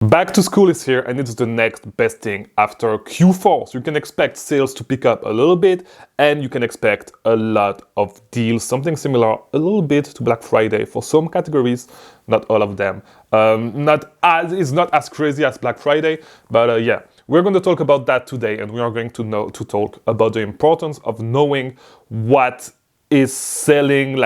Back to school is here and it's the next best thing after Q4. So you can expect sales to pick up a little bit and you can expect a lot of deals, something similar a little bit to Black Friday for some categories, not all of them. It's not as crazy as Black Friday, but yeah, we're going to talk about that today and we are going to talk about the importance of knowing what is selling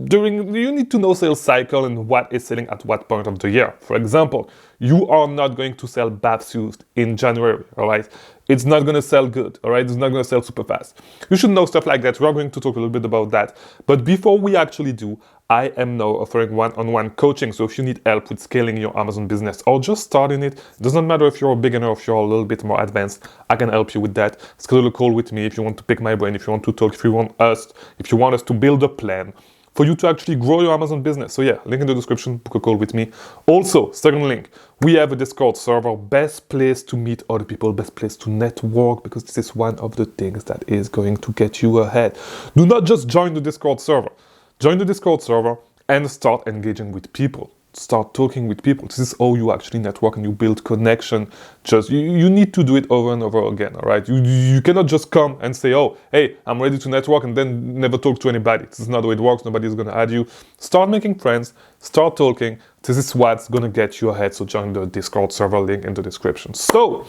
you need to know sales cycle and what is selling at what point of the year. For example, you are not going to sell bathsuits in January, all right? It's not going to sell good, all right? It's not going to sell super fast. You should know stuff like that. We're going to talk a little bit about that. But before we actually do, I am now offering one-on-one coaching. So if you need help with scaling your Amazon business or just starting it, doesn't matter if you're a beginner or if you're a little bit more advanced, I can help you with that. Schedule a call with me if you want to pick my brain, if you want to talk, if you want us to build a plan for you to actually grow your Amazon business. So yeah, link in the description, book a call with me. Also, second link, we have a Discord server, best place to meet other people, best place to network, because this is one of the things that is going to get you ahead. Do not just join the Discord server. Join the Discord server and start engaging with people. Start talking with people. This is how you actually network and you build connection. Just you need to do it over and over again, all right? You cannot just come and say, oh, hey, I'm ready to network and then never talk to anybody. This is not the way it works. Nobody's going to add you. Start making friends. Start talking. This is what's going to get you ahead. So join the Discord server, link in the description. So,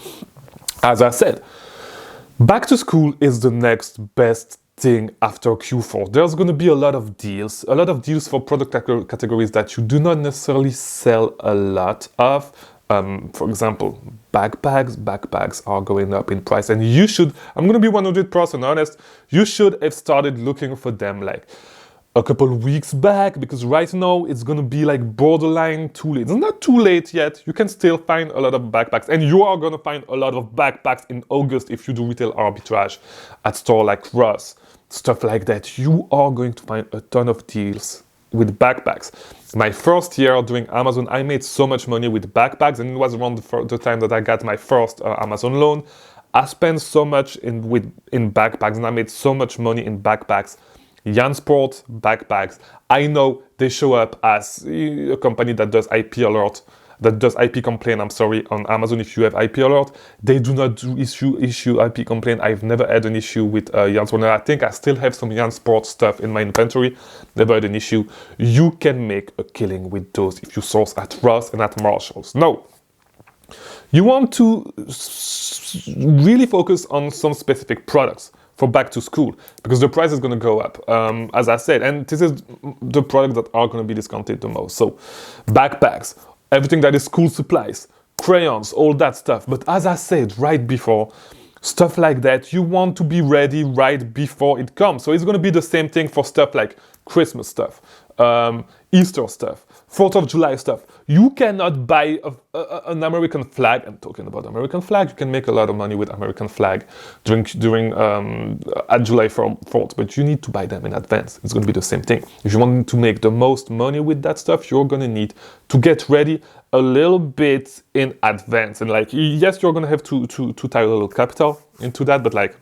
as I said, back to school is the next best thing after Q4. There's going to be a lot of deals for product categories that you do not necessarily sell a lot of. For example, backpacks are going up in price, and you should, I'm going to be 100% honest, you should have started looking for them like a couple weeks back, because right now it's going to be like borderline too late. It's not too late yet. You can still find a lot of backpacks, and you are going to find a lot of backpacks in August if you do retail arbitrage at store like Ross, stuff like that. You are going to find a ton of deals with backpacks. My first year doing Amazon, I made so much money with backpacks, and it was around the time that I got my first Amazon loan. I spent so much in backpacks, and I made so much money in backpacks. Jansport backpacks, I know they show up as a company that does IP alert, that does IP complaint, on Amazon. If you have IP alert, they do not issue IP complaint. I've never had an issue with Jansport. And I think I still have some Jansport stuff in my inventory, never had an issue. You can make a killing with those if you source at Ross and at Marshalls. Now, you want to really focus on some specific products for back to school, because the price is going to go up, as I said, and this is the products that are going to be discounted the most. So backpacks, everything that is school supplies, crayons, all that stuff. But as I said right before, stuff like that, you want to be ready right before it comes. So it's going to be the same thing for stuff like Christmas stuff, Easter stuff, 4th of July stuff. You cannot buy an American flag. I'm talking about American flag. You can make a lot of money with American flag during at July 4th, but you need to buy them in advance. It's going to be the same thing. If you want to make the most money with that stuff, you're going to need to get ready a little bit in advance. And like, yes, you're going to have to tie a little capital into that, but like,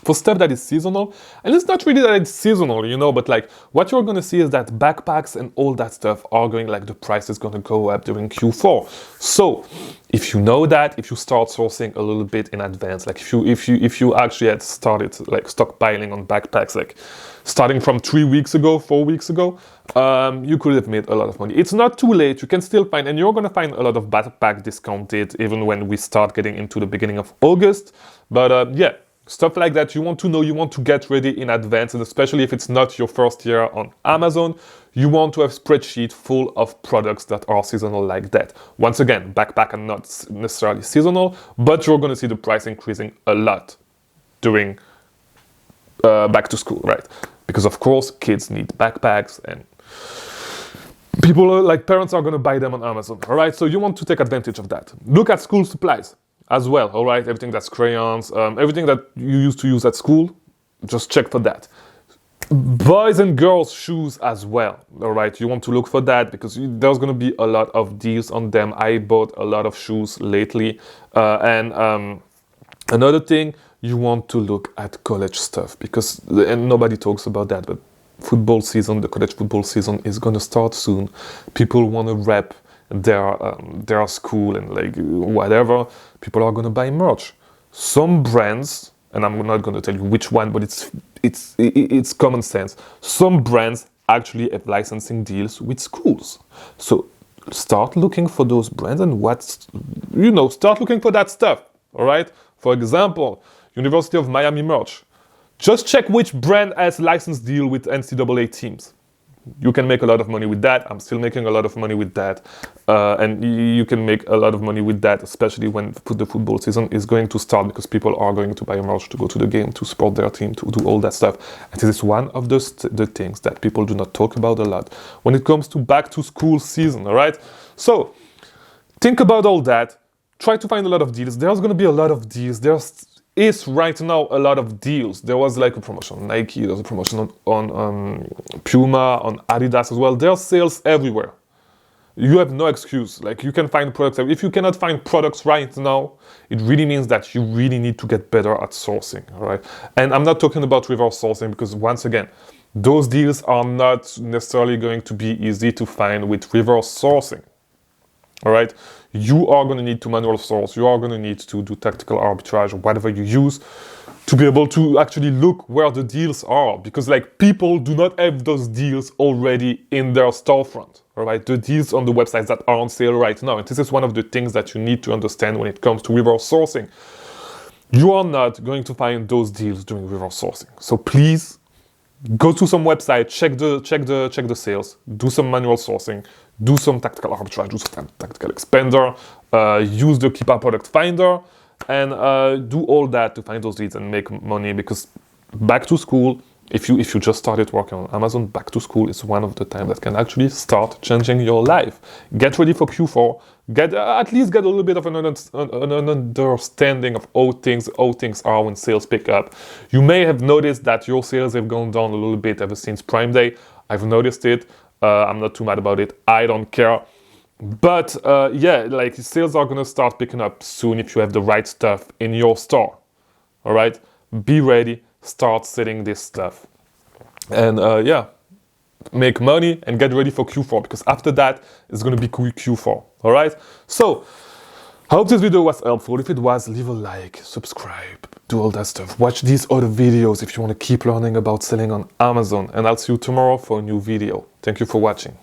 for stuff that is seasonal, and it's not really that it's seasonal, but like what you're going to see is that backpacks and all that stuff are going, like the price is going to go up during Q4. So if you know that, if you start sourcing a little bit in advance, like if you actually had started like stockpiling on backpacks, like starting from 4 weeks ago, you could have made a lot of money. It's not too late. You can still find, and you're going to find a lot of backpack discounted even when we start getting into the beginning of August. But yeah, stuff like that, you want to know, you want to get ready in advance, and especially if it's not your first year on Amazon, you want to have a spreadsheet full of products that are seasonal like that. Once again, backpack are not necessarily seasonal, but you're going to see the price increasing a lot during back to school, right? Because of course, kids need backpacks, and parents are going to buy them on Amazon, all right? So you want to take advantage of that. Look at school supplies as well, all right? Everything that's crayons, everything that you used to use at school, just check for that. Boys and girls shoes as well, all right? You want to look for that because there's going to be a lot of deals on them. I bought a lot of shoes lately. And another thing, you want to look at college stuff because, and nobody talks about that, but football season, the college football season is going to start soon. People want to rep their school and like whatever, people are gonna buy merch. Some brands, and I'm not gonna tell you which one, but it's common sense. Some brands actually have licensing deals with schools. So start looking for those brands and start looking for that stuff. All right. For example, University of Miami merch. Just check which brand has license deal with NCAA teams. You can make a lot of money with that. I'm still making a lot of money with that. And you can make a lot of money with that, especially when the football season is going to start, because people are going to buy a merch to go to the game, to support their team, to do all that stuff. And this is one of the things that people do not talk about a lot when it comes to back to school season, all right? So think about all that. Try to find a lot of deals. There's going to be a lot of deals. Is right now a lot of deals. There was like a promotion on Nike, there's a promotion on Puma, on Adidas as well. There's sales everywhere. You have no excuse. Like, you can find products. If you cannot find products right now, it really means that you really need to get better at sourcing, all right? And I'm not talking about reverse sourcing, because once again, those deals are not necessarily going to be easy to find with reverse sourcing. All right, you are going to need to manual source. You are going to need to do tactical arbitrage or whatever you use to be able to actually look where the deals are, because like people do not have those deals already in their storefront. All right, the deals on the websites that are on sale right now. And this is one of the things that you need to understand when it comes to reverse sourcing. You are not going to find those deals during reverse sourcing. So please go to some website, check the sales, do some manual sourcing, do some tactical arbitrage, do some tactical expander, use the Keepa product finder, and do all that to find those leads and make money. Because back to school, if you just started working on Amazon, back to school is one of the times that can actually start changing your life. Get ready for Q4. At least get a little bit of an understanding of how things are when sales pick up. You may have noticed that your sales have gone down a little bit ever since Prime Day. I've noticed it. I'm not too mad about it. I don't care. But yeah, like, sales are gonna start picking up soon if you have the right stuff in your store. All right, be ready. Start selling this stuff, and yeah, make money and get ready for Q4, because after that it's gonna be Q4. All right. So I hope this video was helpful. If it was, leave a like, subscribe, do all that stuff. Watch these other videos if you want to keep learning about selling on Amazon, and I'll see you tomorrow for a new video. Thank you for watching.